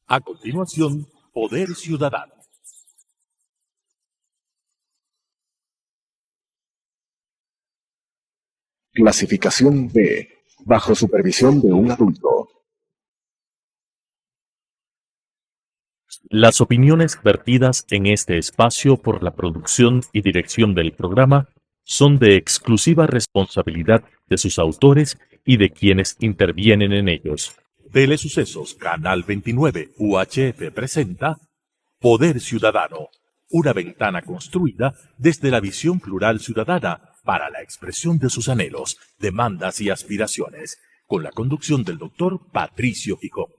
A continuación, Poder Ciudadano. Clasificación B, bajo supervisión de un adulto. Las opiniones vertidas en este espacio por la producción y dirección del programa son de exclusiva responsabilidad de sus autores y de quienes intervienen en ellos. Telesucesos Canal 29 UHF presenta Poder Ciudadano, una ventana construida desde la visión plural ciudadana para la expresión de sus anhelos, demandas y aspiraciones, con la conducción del doctor Patricio Gijón.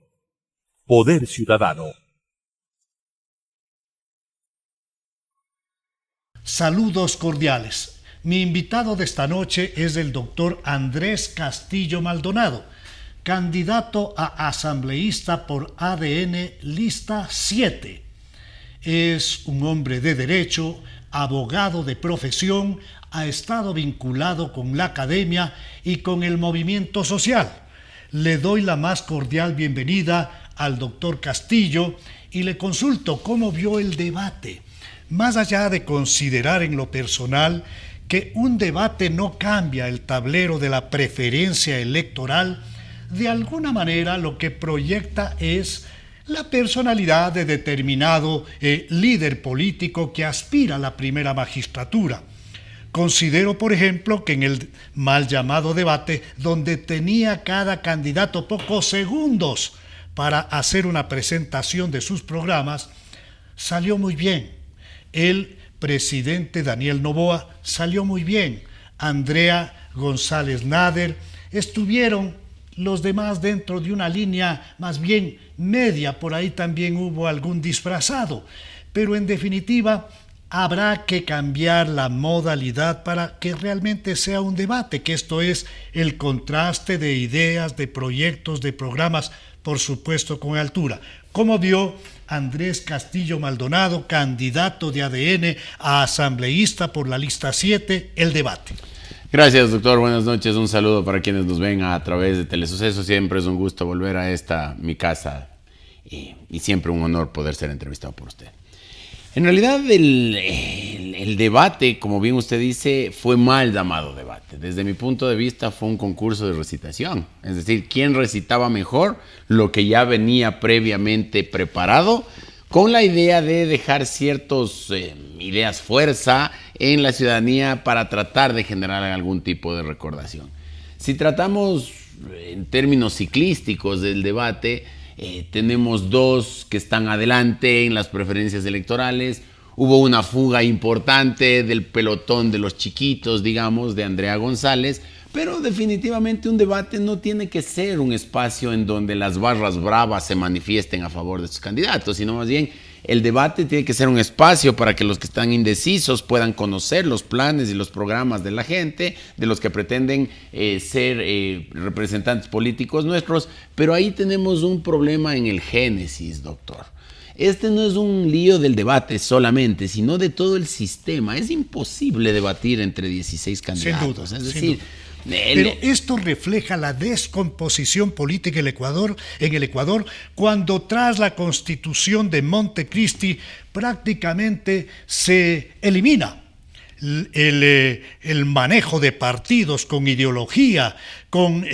Poder Ciudadano. Saludos cordiales. Mi invitado de esta noche es el doctor Andrés Castillo Maldonado, candidato a asambleísta por ADN Lista 7. Es un hombre de derecho, abogado de profesión, ha estado vinculado con la academia y con el movimiento social. Le doy la más cordial bienvenida al doctor Castillo y le consulto cómo vio el debate. Más allá de considerar en lo personal que un debate no cambia el tablero de la preferencia electoral, de alguna manera lo que proyecta es la personalidad de determinado líder político que aspira a la primera magistratura. Considero, por ejemplo, que en el mal llamado debate, donde tenía cada candidato pocos segundos para hacer una presentación de sus programas, salió muy bien. El presidente Daniel Noboa salió muy bien, Andrea González Nader, estuvieron los demás dentro de una línea más bien media, por ahí también hubo algún disfrazado, pero en definitiva habrá que cambiar la modalidad para que realmente sea un debate, que esto es el contraste de ideas, de proyectos, de programas, por supuesto con altura. ¿Cómo vio Andrés Castillo Maldonado, candidato de ADN a asambleísta por la lista 7, el debate? Gracias, doctor. Buenas noches. Un saludo para quienes nos ven a través de Telesucesos. Siempre es un gusto volver a esta, mi casa, y siempre un honor poder ser entrevistado por usted. En realidad, el debate, como bien usted dice, fue mal llamado debate. Desde mi punto de vista, fue un concurso de recitación. Es decir, ¿quién recitaba mejor lo que ya venía previamente preparado? Con la idea de dejar ciertas ideas fuerza en la ciudadanía para tratar de generar algún tipo de recordación. Si tratamos en términos ciclísticos del debate, tenemos dos que están adelante en las preferencias electorales. Hubo una fuga importante del pelotón de los chiquitos, digamos, de Andrea González, pero definitivamente un debate no tiene que ser un espacio en donde las barras bravas se manifiesten a favor de sus candidatos, sino más bien el debate tiene que ser un espacio para que los que están indecisos puedan conocer los planes y los programas de la gente, de los que pretenden ser representantes políticos nuestros, pero ahí tenemos un problema en el génesis, doctor. Este no es un lío del debate solamente, sino de todo el sistema. Es imposible debatir entre 16 candidatos. Sin duda, es decir, pero esto refleja la descomposición política en el Ecuador, cuando tras la Constitución de Montecristi prácticamente se elimina el manejo de partidos con ideología, con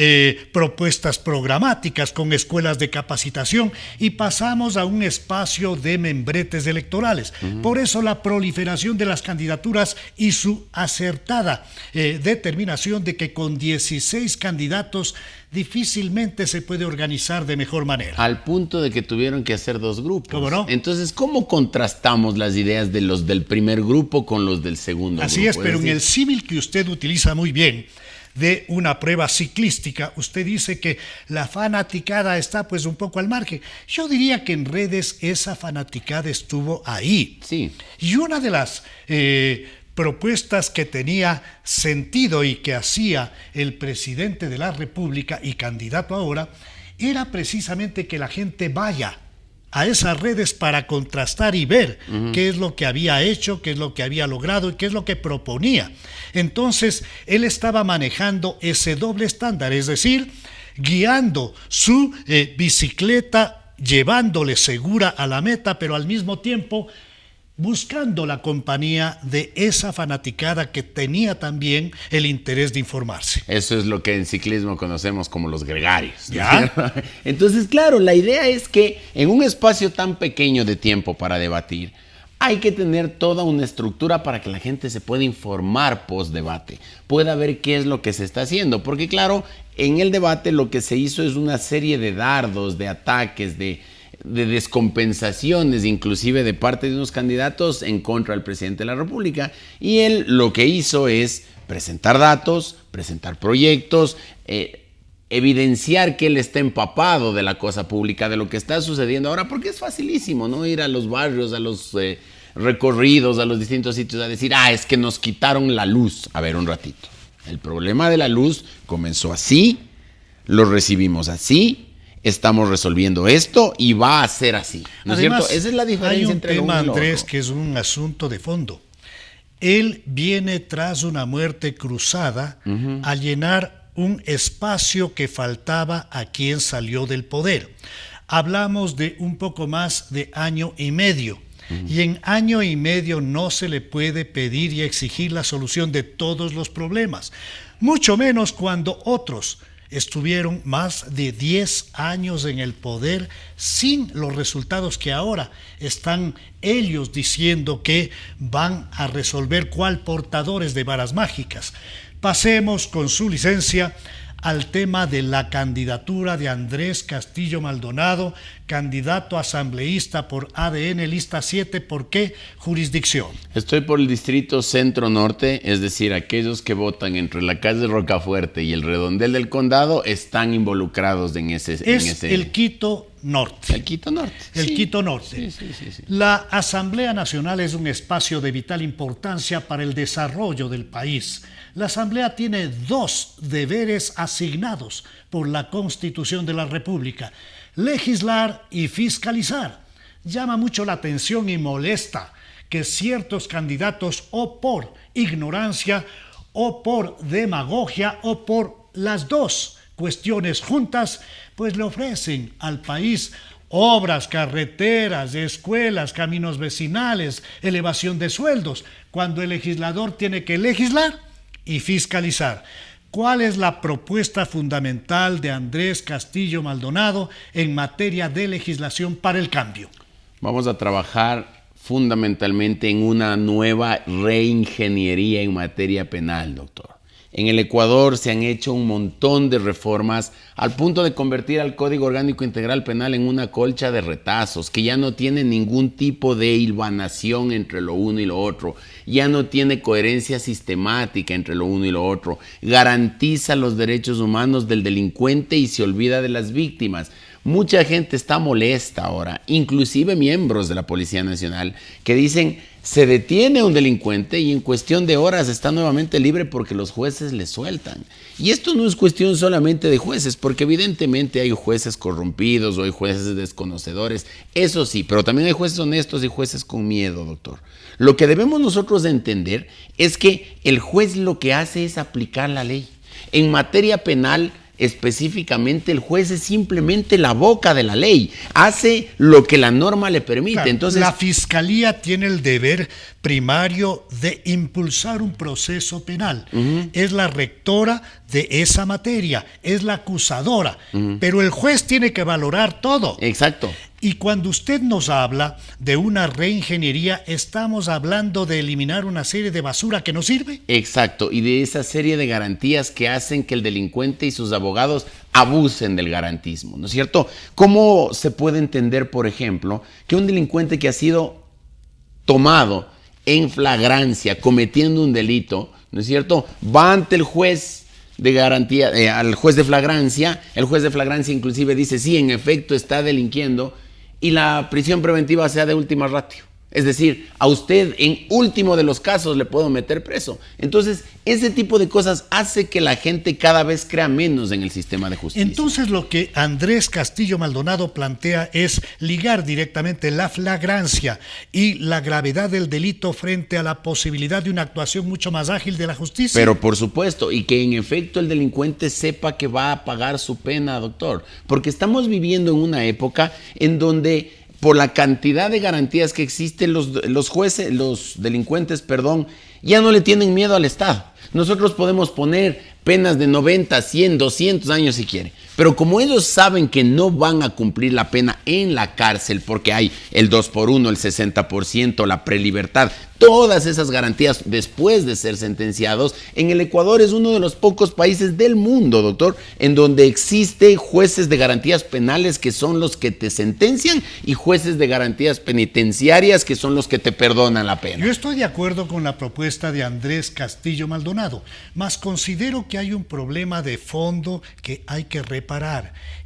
propuestas programáticas, con escuelas de capacitación, y pasamos a un espacio de membretes electorales. Por eso la proliferación de las candidaturas y su acertada determinación de que con 16 candidatos difícilmente se puede organizar de mejor manera. Al punto de que tuvieron que hacer dos grupos. ¿Cómo no? Entonces, ¿cómo contrastamos las ideas de los del primer grupo con los del segundo grupo? Así es, pero en el símil que usted utiliza muy bien, de una prueba ciclística, usted dice que la fanaticada está pues un poco al margen. Yo diría que en redes esa fanaticada estuvo ahí. Sí. Y una de las propuestas que tenía sentido y que hacía el presidente de la República y candidato ahora, era precisamente que la gente vaya a esas redes para contrastar y ver qué es lo que había hecho, qué es lo que había logrado y qué es lo que proponía. Entonces, él estaba manejando ese doble estándar, es decir, guiando su bicicleta llevándole segura a la meta, pero al mismo tiempo buscando la compañía de esa fanaticada que tenía también el interés de informarse. Eso es lo que en ciclismo conocemos como los gregarios, ¿no? ¿Ya? Entonces, claro, la idea es que en un espacio tan pequeño de tiempo para debatir, hay que tener toda una estructura para que la gente se pueda informar post-debate, pueda ver qué es lo que se está haciendo. Porque claro, en el debate lo que se hizo es una serie de dardos, de ataques, de descompensaciones, inclusive de parte de unos candidatos en contra del presidente de la República. Y él lo que hizo es presentar datos, presentar proyectos, evidenciar que él está empapado de la cosa pública, de lo que está sucediendo ahora, porque es facilísimo, ¿no? Ir a los barrios, a los recorridos, a los distintos sitios a decir, es que nos quitaron la luz. A ver, un ratito. El problema de la luz comenzó así, lo recibimos así, estamos resolviendo esto y va a ser así. ¿No Además, es cierto? Esa es la diferencia entre hay un tema, uno y lo Andrés, otro. que es un asunto de fondo. Él viene tras una muerte cruzada a llenar un espacio que faltaba a quien salió del poder. Hablamos de un poco más de año y medio. Y en año y medio no se le puede pedir y exigir la solución de todos los problemas, mucho menos cuando otros estuvieron más de 10 años en el poder sin los resultados que ahora están ellos diciendo que van a resolver cual portadores de varas mágicas. Pasemos, con su licencia, al tema de la candidatura de Andrés Castillo Maldonado, candidato asambleísta por ADN, lista 7. ¿Por qué jurisdicción? Estoy por el distrito centro-norte, es decir, aquellos que votan entre la calle Rocafuerte y el redondel del condado están involucrados en ese... El Quito Norte. El Quito Norte. El sí. Quito Norte. Sí. La Asamblea Nacional es un espacio de vital importancia para el desarrollo del país. La Asamblea tiene 2 deberes asignados por la Constitución de la República: legislar y fiscalizar. Llama mucho la atención y molesta que ciertos candidatos, o por ignorancia, o por demagogia, o por las 2 cuestiones juntas, pues le ofrecen al país obras, carreteras, escuelas, caminos vecinales, elevación de sueldos, cuando el legislador tiene que legislar y fiscalizar. ¿Cuál es la propuesta fundamental de Andrés Castillo Maldonado en materia de legislación para el cambio? Vamos a trabajar fundamentalmente en una nueva reingeniería en materia penal, doctor. En el Ecuador se han hecho un montón de reformas al punto de convertir al Código Orgánico Integral Penal en una colcha de retazos, que ya no tiene ningún tipo de hilvanación entre lo uno y lo otro, ya no tiene coherencia sistemática entre lo uno y lo otro, garantiza los derechos humanos del delincuente y se olvida de las víctimas. Mucha gente está molesta ahora, inclusive miembros de la Policía Nacional, que dicen: se detiene a un delincuente y en cuestión de horas está nuevamente libre porque los jueces le sueltan. Y esto no es cuestión solamente de jueces, porque evidentemente hay jueces corrompidos o hay jueces desconocedores, eso sí, pero también hay jueces honestos y jueces con miedo, doctor. Lo que debemos nosotros entender es que el juez lo que hace es aplicar la ley. En materia penal, específicamente, el juez es simplemente la boca de la ley, hace lo que la norma le permite. Claro, entonces, la Fiscalía tiene el deber primario de impulsar un proceso penal. Es la rectora de esa materia, es la acusadora, pero el juez tiene que valorar todo. Exacto. Y cuando usted nos habla de una reingeniería, estamos hablando de eliminar una serie de basura que no sirve. Exacto, y de esa serie de garantías que hacen que el delincuente y sus abogados abusen del garantismo, ¿no es cierto? ¿Cómo se puede entender, por ejemplo, que un delincuente que ha sido tomado en flagrancia cometiendo un delito, ¿no es cierto?, va ante el juez de garantía, al juez de flagrancia, el juez de flagrancia inclusive dice: sí, en efecto está delinquiendo, y la prisión preventiva sea de última ratio? Es decir, a usted en último de los casos le puedo meter preso. Entonces, ese tipo de cosas hace que la gente cada vez crea menos en el sistema de justicia. Entonces, lo que Andrés Castillo Maldonado plantea es ligar directamente la flagrancia y la gravedad del delito frente a la posibilidad de una actuación mucho más ágil de la justicia. Pero por supuesto, y que en efecto el delincuente sepa que va a pagar su pena, doctor. Porque estamos viviendo en una época en donde, por la cantidad de garantías que existen, los jueces, los delincuentes, perdón, ya no le tienen miedo al Estado. Nosotros podemos poner penas de 90, 100, 200 años si quiere. Pero como ellos saben que no van a cumplir la pena en la cárcel porque hay el 2x1, el 60%, la prelibertad, todas esas garantías después de ser sentenciados, en el Ecuador es uno de los pocos países del mundo, doctor, en donde existe jueces de garantías penales que son los que te sentencian y jueces de garantías penitenciarias que son los que te perdonan la pena. Yo estoy de acuerdo con la propuesta de Andrés Castillo Maldonado, mas considero que hay un problema de fondo que hay que reparar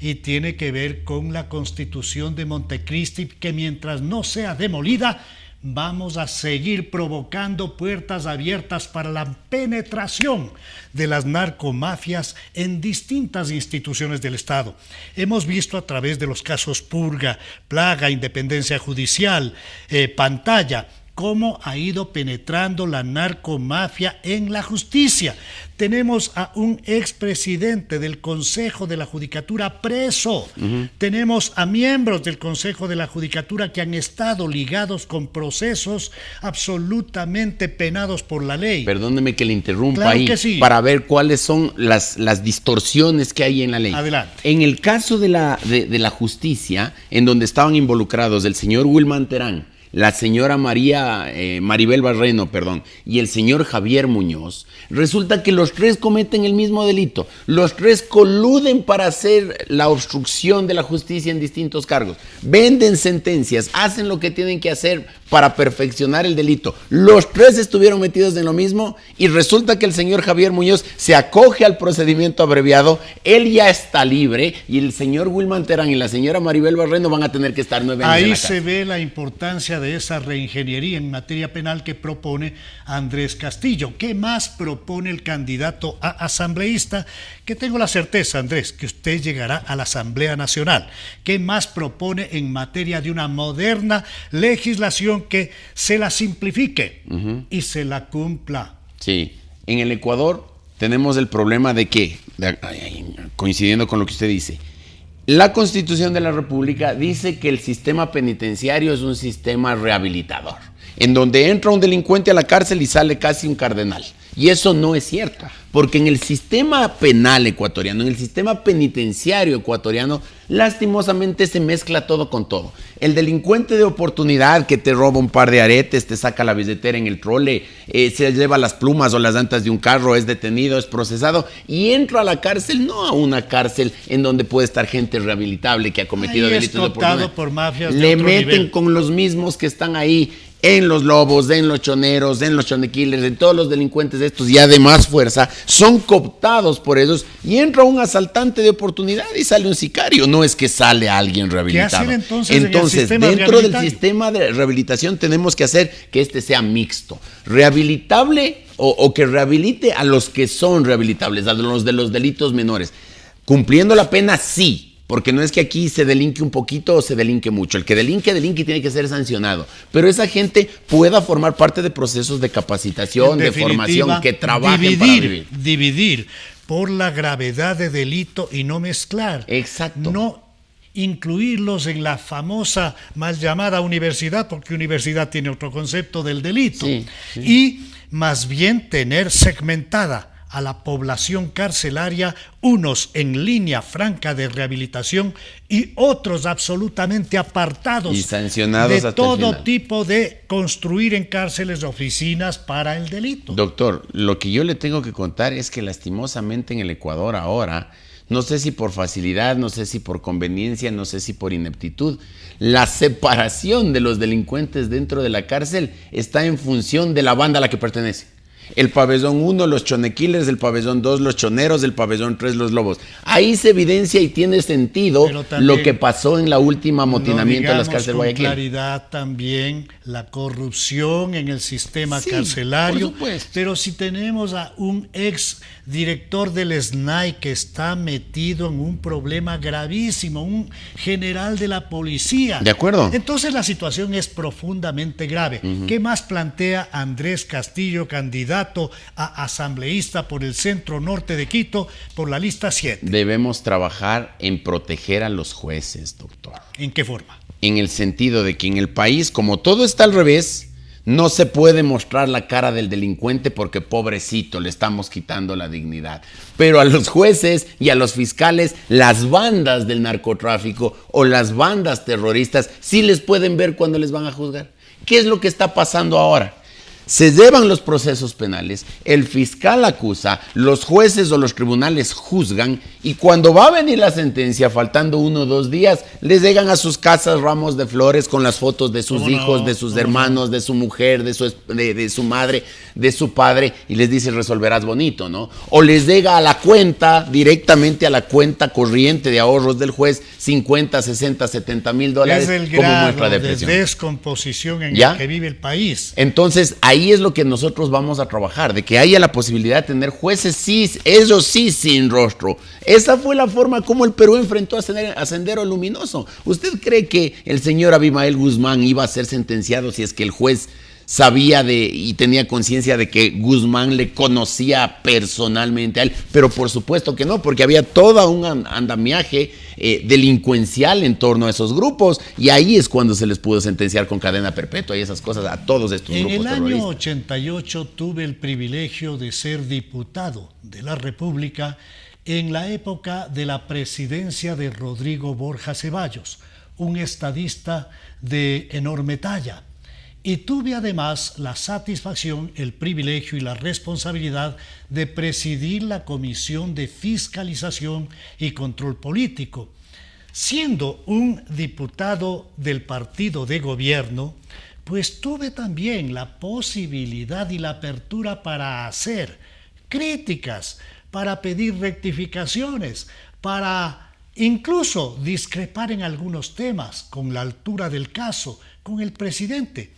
y tiene que ver con la Constitución de Montecristi, que mientras no sea demolida, vamos a seguir provocando puertas abiertas para la penetración de las narcomafias en distintas instituciones del Estado. Hemos visto a través de los casos Purga, Plaga, Independencia Judicial, Pantalla, cómo ha ido penetrando la narcomafia en la justicia. Tenemos a un expresidente del Consejo de la Judicatura preso. Tenemos a miembros del Consejo de la Judicatura que han estado ligados con procesos absolutamente penados por la ley. Perdóneme que le interrumpa Claro ahí, que sí. para ver cuáles son las distorsiones que hay en la ley. Adelante. En el caso de la justicia, en donde estaban involucrados el señor Wilman Terán, la señora Maribel Barreno, y el señor Javier Muñoz, resulta que los tres cometen el mismo delito. Los tres coluden para hacer la obstrucción de la justicia en distintos cargos. Venden sentencias, hacen lo que tienen que hacer para perfeccionar el delito. Los tres estuvieron metidos en lo mismo y resulta que el señor Javier Muñoz se acoge al procedimiento abreviado, él ya está libre y el señor Wilman Terán y la señora Maribel Barreno van a tener que estar 9 años en la Ahí cárcel. se ve la importancia de esa reingeniería en materia penal que propone Andrés Castillo. ¿Qué más propone el candidato a asambleísta? Que tengo la certeza, Andrés, que usted llegará a la Asamblea Nacional. ¿Qué más propone en materia de una moderna legislación que se la simplifique y se la cumpla? Sí, en el Ecuador tenemos el problema de que, coincidiendo con lo que usted dice, la Constitución de la República dice que el sistema penitenciario es un sistema rehabilitador, en donde entra un delincuente a la cárcel y sale casi un cardenal. Y eso no es cierto, porque en el sistema penal ecuatoriano, en el sistema penitenciario ecuatoriano, lastimosamente se mezcla todo con todo. El delincuente de oportunidad que te roba un par de aretes, te saca la billetera en el trole, se lleva las plumas o las llantas de un carro, es detenido, es procesado y entra a la cárcel, no a una cárcel en donde puede estar gente rehabilitable que ha cometido delitos de oportunidad. Por mafias de Le otro meten nivel. con los mismos que están ahí en los lobos, en los choneros, en los chonequillers, en todos los delincuentes estos ya de más fuerza, son cooptados por ellos y entra un asaltante de oportunidad y sale un sicario. No es que sale alguien rehabilitado. ¿Qué hacer entonces en el sistema dentro del rehabilitario? sistema de rehabilitación tenemos que hacer que este sea mixto, rehabilitable o que rehabilite a los que son rehabilitables, a los de los delitos menores. Cumpliendo la pena, sí. Porque no es que aquí se delinque un poquito o se delinque mucho. El que delinque y tiene que ser sancionado. Pero esa gente pueda formar parte de procesos de capacitación, de formación, que trabajen para vivir. Dividir por la gravedad de delito y no mezclar. Exacto. No incluirlos en la famosa mal llamada universidad, porque universidad tiene otro concepto del delito. Sí. Y más bien tener segmentada a la población carcelaria, unos en línea franca de rehabilitación y otros absolutamente apartados y sancionados de hasta el todo final. tipo de construir en cárceles oficinas para el delito. Doctor, lo que yo le tengo que contar es que lastimosamente en el Ecuador ahora, no sé si por facilidad, no sé si por conveniencia, no sé si por ineptitud, la separación de los delincuentes dentro de la cárcel está en función de la banda a la que pertenece. El pabellón 1, los chonequiles, el pabellón 2, los choneros, el pabellón 3, los lobos. Ahí se evidencia y tiene sentido lo que pasó en la última amotinamiento de las cárceles de Guayaquil. Con claridad también la corrupción en el sistema carcelario. Por supuesto. Pero si tenemos a un ex director del SNAI que está metido en un problema gravísimo, un general de la policía. De acuerdo. Entonces la situación es profundamente grave. ¿Qué más plantea Andrés Castillo, candidato a asambleísta por el centro norte de Quito, por la lista 7? Debemos trabajar en proteger a los jueces, doctor. ¿En qué forma? En el sentido de que en el país, como todo está al revés, no se puede mostrar la cara del delincuente porque pobrecito, le estamos quitando la dignidad. Pero a los jueces y a los fiscales, las bandas del narcotráfico o las bandas terroristas sí les pueden ver cuando les van a juzgar. ¿Qué es lo que está pasando ahora? Se llevan los procesos penales, el fiscal acusa, los jueces o los tribunales juzgan y cuando va a venir la sentencia, faltando 1 o 2 días, les llegan a sus casas ramos de flores con las fotos de sus hijos, de sus hermanos, de su mujer, de su madre, de su padre y les dice resolverás bonito, ¿no? O les llega a la cuenta, directamente a la cuenta corriente de ahorros del juez, 50, 60, 70 mil dólares como muestra de presión. Es el descomposición en el que vive el país. Entonces, ahí es lo que nosotros vamos a trabajar, de que haya la posibilidad de tener jueces, sí, ellos sí, sin rostro. Esa fue la forma como el Perú enfrentó a Sendero Luminoso. ¿Usted cree que el señor Abimael Guzmán iba a ser sentenciado si es que el juez sabía y tenía conciencia de que Guzmán le conocía personalmente a él? Pero por supuesto que no, porque había todo un andamiaje delincuencial en torno a esos grupos y ahí es cuando se les pudo sentenciar con cadena perpetua y esas cosas a todos estos grupos terroristas. En el año 88 tuve el privilegio de ser diputado de la República en la época de la presidencia de Rodrigo Borja Ceballos, un estadista de enorme talla. Y tuve además la satisfacción, el privilegio y la responsabilidad de presidir la Comisión de Fiscalización y Control Político. Siendo un diputado del partido de gobierno, pues tuve también la posibilidad y la apertura para hacer críticas, para pedir rectificaciones, para incluso discrepar en algunos temas con la altura del caso, con el presidente.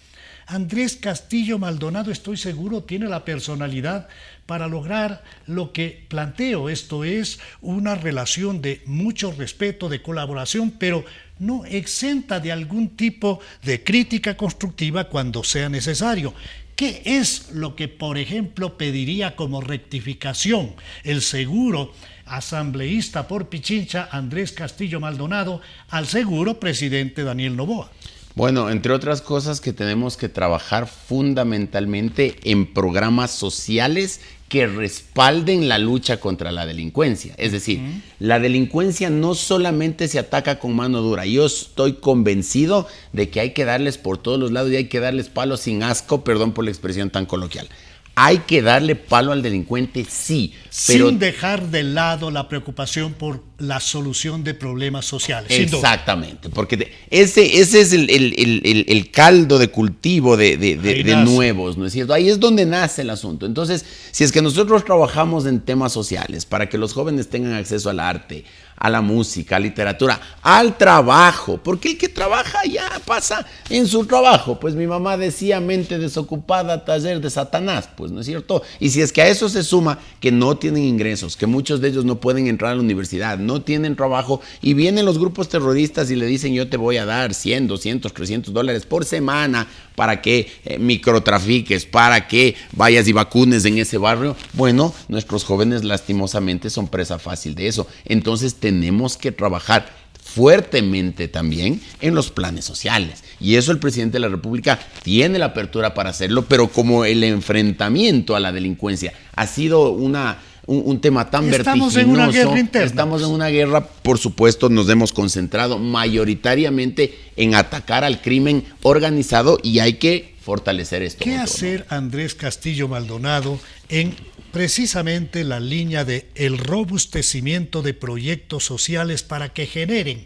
Andrés Castillo Maldonado, estoy seguro, tiene la personalidad para lograr lo que planteo. Esto es una relación de mucho respeto, de colaboración, pero no exenta de algún tipo de crítica constructiva cuando sea necesario. ¿Qué es lo que, por ejemplo, pediría como rectificación el seguro asambleísta por Pichincha Andrés Castillo Maldonado al seguro presidente Daniel Noboa? Bueno, entre otras cosas que tenemos que trabajar fundamentalmente en programas sociales que respalden la lucha contra la delincuencia. Es decir, la delincuencia no solamente se ataca con mano dura. Yo estoy convencido de que hay que darles por todos los lados y hay que darles palos sin asco, perdón por la expresión tan coloquial. Hay que darle palo al delincuente, sí, pero sin dejar de lado la preocupación por la solución de problemas sociales. Exactamente, porque ese es el caldo de cultivo de nuevos, ¿no es cierto? Ahí es donde nace el asunto. Entonces, si es que nosotros trabajamos en temas sociales para que los jóvenes tengan acceso al arte, a la música, a la literatura, al trabajo, porque el que trabaja ya pasa en su trabajo. Pues mi mamá decía, mente desocupada, taller de Satanás, pues, ¿no es cierto? Y si es que a eso se suma que no tienen ingresos, que muchos de ellos no pueden entrar a la universidad, no tienen trabajo, y vienen los grupos terroristas y le dicen, yo te voy a dar 100, 200, 300 dólares por semana para que microtrafiques, para que vayas y vacunes en ese barrio. Bueno, nuestros jóvenes lastimosamente son presa fácil de eso. Entonces tenemos que trabajar fuertemente también en los planes sociales. Y eso el presidente de la República tiene la apertura para hacerlo, pero como el enfrentamiento a la delincuencia ha sido un tema tan vertiginoso. Estamos en una guerra interna. Estamos en una guerra, por supuesto, nos hemos concentrado mayoritariamente en atacar al crimen organizado y hay que fortalecer esto. ¿Qué hacer, Andrés Castillo Maldonado, en precisamente la línea de el robustecimiento de proyectos sociales para que generen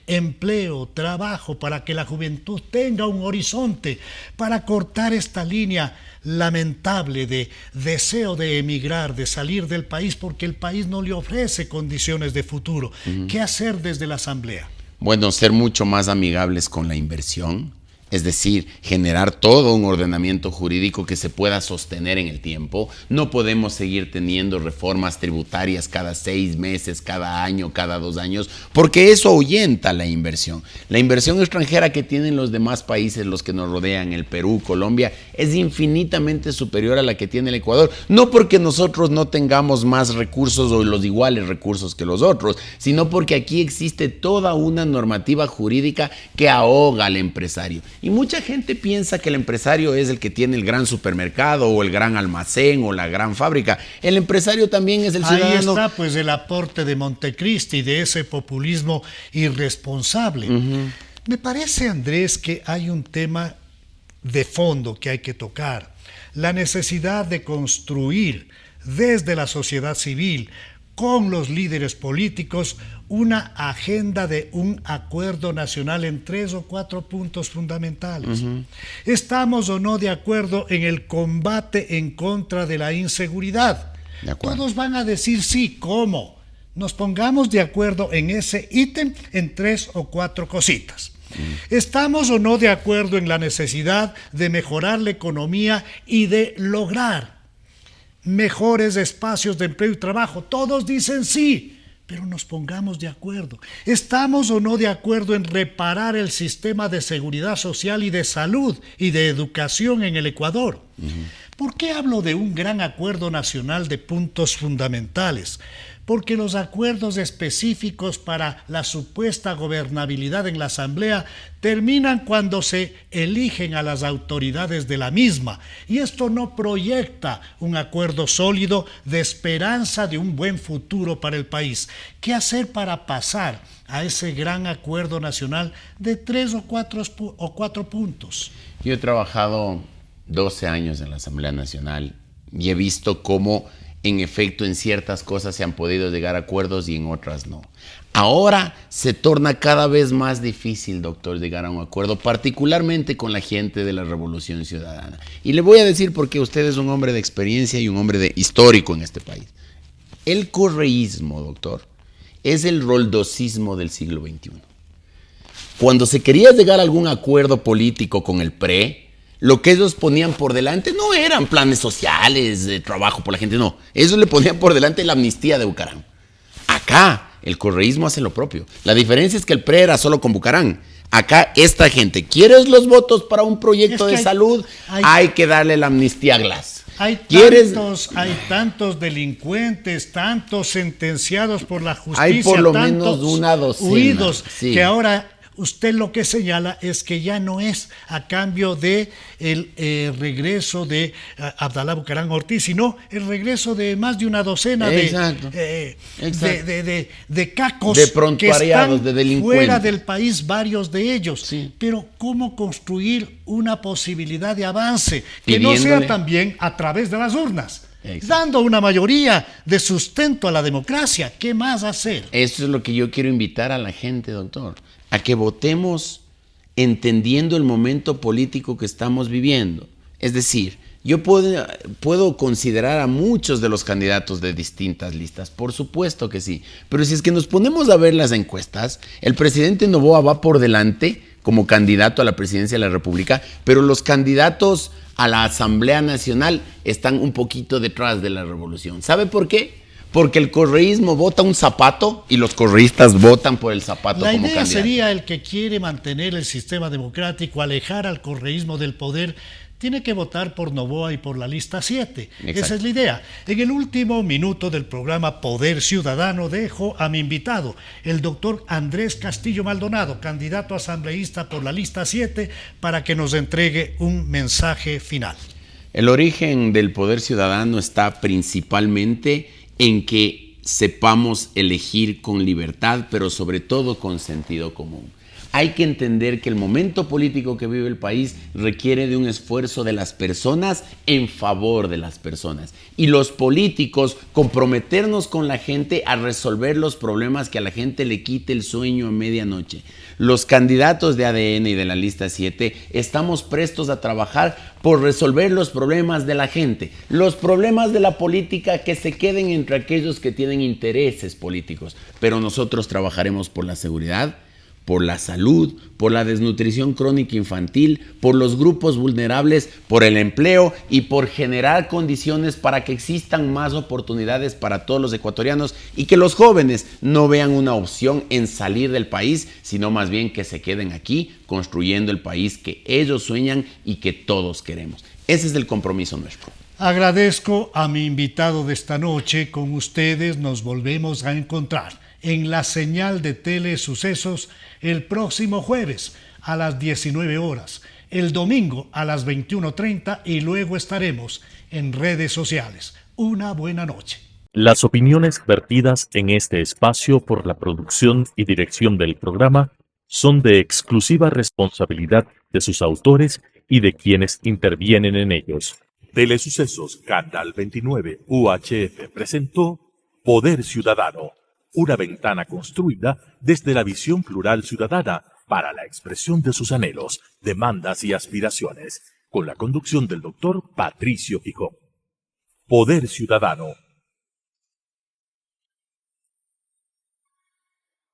empleo, trabajo, para que la juventud tenga un horizonte, para cortar esta línea lamentable de deseo de emigrar, de salir del país, porque el país no le ofrece condiciones de futuro. ¿Qué hacer desde la Asamblea? Bueno, ser mucho más amigables con la inversión, es decir, generar todo un ordenamiento jurídico que se pueda sostener en el tiempo. No podemos seguir teniendo reformas tributarias cada 6 meses, cada año, cada 2 años, porque eso ahuyenta la inversión. La inversión extranjera que tienen los demás países, los que nos rodean, el Perú, Colombia, es infinitamente superior a la que tiene el Ecuador. No porque nosotros no tengamos más recursos o los iguales recursos que los otros, sino porque aquí existe toda una normativa jurídica que ahoga al empresario. Y mucha gente piensa que el empresario es el que tiene el gran supermercado o el gran almacén o la gran fábrica. El empresario también es el ciudadano. Ahí está pues el aporte de Montecristi, de ese populismo irresponsable. Me parece, Andrés, que hay un tema de fondo que hay que tocar. La necesidad de construir desde la sociedad civil, con los líderes políticos, una agenda de un acuerdo nacional en 3 o 4 puntos fundamentales. ¿Estamos o no de acuerdo en el combate en contra de la inseguridad? Todos van a decir sí, ¿cómo? Nos pongamos de acuerdo en ese ítem en 3 o 4 cositas. ¿Estamos o no de acuerdo en la necesidad de mejorar la economía y de lograr mejores espacios de empleo y trabajo? Todos dicen sí, pero nos pongamos de acuerdo. ¿Estamos o no de acuerdo en reparar el sistema de seguridad social y de salud y de educación en el Ecuador? ¿Por qué hablo de un gran acuerdo nacional de puntos fundamentales? Porque los acuerdos específicos para la supuesta gobernabilidad en la Asamblea terminan cuando se eligen a las autoridades de la misma, y esto no proyecta un acuerdo sólido de esperanza de un buen futuro para el país. ¿Qué hacer para pasar a ese gran acuerdo nacional de 3 o 4 puntos? Yo he trabajado 12 años en la Asamblea Nacional y he visto cómo en efecto en ciertas cosas se han podido llegar a acuerdos y en otras no. Ahora se torna cada vez más difícil, doctor, llegar a un acuerdo, particularmente con la gente de la Revolución Ciudadana. Y le voy a decir por qué usted es un hombre de experiencia y un hombre histórico en este país. El correísmo, doctor, es el roldosismo del siglo XXI. Cuando se quería llegar a algún acuerdo político con el PRE, lo que ellos ponían por delante no eran planes sociales, de trabajo por la gente, no. Ellos le ponían por delante la amnistía de Bucaram. Acá, el correísmo hace lo propio. La diferencia es que el PRE era solo con Bucaram. Acá, esta gente, ¿quieres los votos para un proyecto de salud? Hay que darle la amnistía a Glass. Hay tantos delincuentes, tantos sentenciados por la justicia, hay por lo menos una docena, huidos, sí, que ahora usted lo que señala es que ya no es a cambio de el regreso de Abdalá Bucaram Ortiz, sino el regreso de más de una docena de cacos, de prontuariados, que están fuera del país, varios de ellos. Sí. Pero ¿cómo construir una posibilidad de avance que no sea también a través de las urnas? Exacto. Dando una mayoría de sustento a la democracia. ¿Qué más hacer? Eso es lo que yo quiero invitar a la gente, doctor, a que votemos entendiendo el momento político que estamos viviendo. Es decir, yo puedo considerar a muchos de los candidatos de distintas listas, por supuesto que sí, pero si es que nos ponemos a ver las encuestas, el presidente Noboa va por delante como candidato a la presidencia de la República, pero los candidatos a la Asamblea Nacional están un poquito detrás de la revolución. ¿Sabe por qué? Porque el correísmo vota un zapato y los correístas votan por el zapato como candidato. La idea sería el que quiere mantener el sistema democrático, alejar al correísmo del poder, tiene que votar por Noboa y por la lista 7. Exacto. Esa es la idea. En el último minuto del programa Poder Ciudadano dejo a mi invitado, el doctor Andrés Castillo Maldonado, candidato asambleísta por la lista 7, para que nos entregue un mensaje final. El origen del Poder Ciudadano está principalmente en que sepamos elegir con libertad, pero sobre todo con sentido común. Hay que entender que el momento político que vive el país requiere de un esfuerzo de las personas en favor de las personas. Y los políticos comprometernos con la gente a resolver los problemas que a la gente le quite el sueño a medianoche. Los candidatos de ADN y de la lista 7 estamos prestos a trabajar por resolver los problemas de la gente. Los problemas de la política que se queden entre aquellos que tienen intereses políticos. Pero nosotros trabajaremos por la seguridad, por la salud, por la desnutrición crónica infantil, por los grupos vulnerables, por el empleo y por generar condiciones para que existan más oportunidades para todos los ecuatorianos y que los jóvenes no vean una opción en salir del país, sino más bien que se queden aquí construyendo el país que ellos sueñan y que todos queremos. Ese es el compromiso nuestro. Agradezco a mi invitado de esta noche. Con ustedes nos volvemos a encontrar en la señal de Telesucesos el próximo jueves a las 19 horas, el domingo a las 21:30 y luego estaremos en redes sociales. Una buena noche. Las opiniones vertidas en este espacio por la producción y dirección del programa son de exclusiva responsabilidad de sus autores y de quienes intervienen en ellos. Telesucesos Canal 29 UHF presentó Poder Ciudadano, una ventana construida desde la visión plural ciudadana para la expresión de sus anhelos, demandas y aspiraciones, con la conducción del doctor Patricio Gijón. Poder Ciudadano,